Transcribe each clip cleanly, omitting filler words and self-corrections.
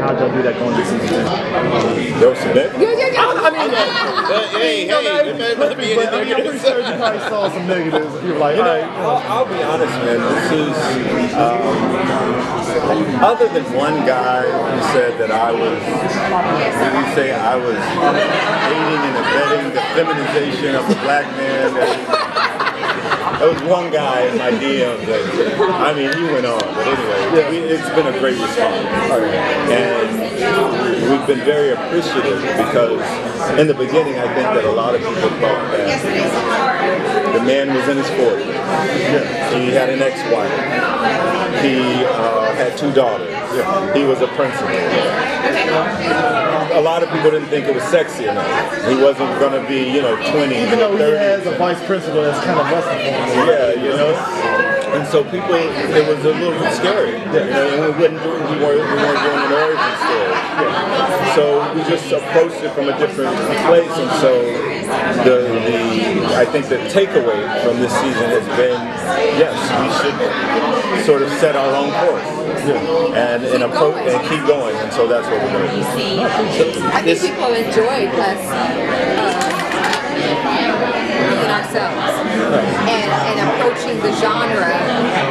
how'd y'all do that going into season 2? There was some Yeah. I mean, hey, I'm pretty sure you probably saw some negatives. You're like, all right. I'll be honest, man. This is other than one guy who said that I was, aiding and abetting the feminization of the black man. There was one guy in my DMs that, I mean, he went on, but anyway, it's been a great response. And we've been very appreciative because in the beginning, I think that a lot of people thought that the man was in his 40s. He had an ex-wife. He had 2 daughters. He was a principal. A lot of people didn't think it was sexy enough. He wasn't going to be, 20, even though 30. He has a vice principal that's kind of busted for him. Yeah, and so people, it was a little bit scary. And we weren't doing an origin story. So we just approached it from a different place, and so I think the takeaway from this season has been, yes, we should sort of set our own course. And approach and keep going, and so that's what we're going to do. I think people enjoyed us being ourselves and approaching the genre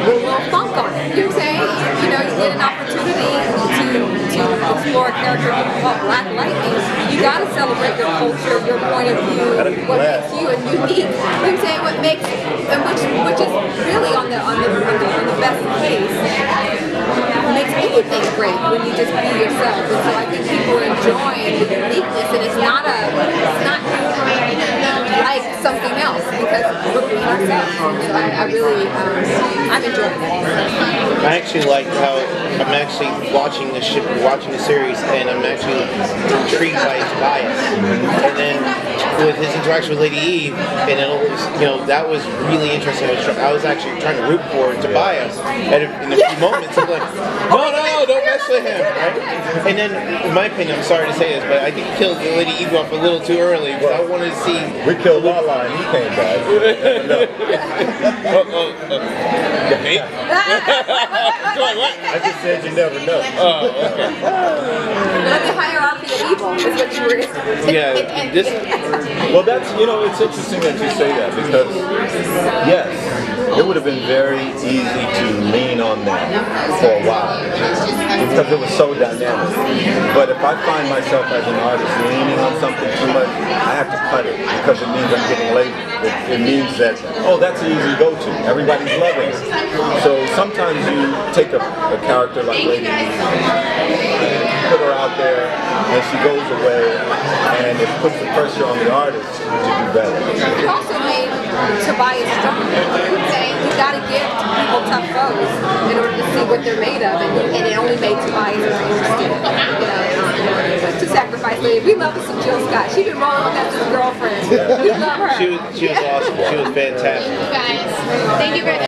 with a little funk on it. You know what I'm saying? You get an opportunity to explore a character called Black Lightning. You got to celebrate your culture, your point of view, what makes you a unique. You know what I'm saying? What makes, and which is really on the best case. Makes anything great when you just be yourself, and so I think people are enjoying the uniqueness, and it's not like something else because we're being ourselves. So I really, I'm enjoying it. I actually like how I'm actually watching the series, and I'm actually intrigued by his bias, and then with his interaction with Lady Eve, and it was, that was really interesting. I was actually trying to root for Tobias in a few moments. I'm like, no, don't mess with him, right? And then, in my opinion, I'm sorry to say this, but I think he killed Lady Eve off a little too early. Because I wanted to see. We killed Lala, and he came back. What? I just said you never know. Oh, okay. The hierarchy of evil is what you were. Well, that's, it's interesting that you say that because, yes, it would have been very easy to lean on that for a while because it was so dynamic. But if I find myself as an artist leaning on something too much, I have to cut it because it means I'm getting lazy. It means that, that's an easy go-to. Everybody's loving it. So sometimes you take a character like Lady Eve, put her out there, and she goes away, and it puts the pressure on the artist to do better. It also made Tobias stronger. You got to give people tough foes in order to see what they're made of, and it only made Tobias more interesting. To sacrifice Lady. We love us some Jill Scott. She's been rolling with us as a girlfriend. We love her. She was awesome. She was fantastic. Guys, thank you very much.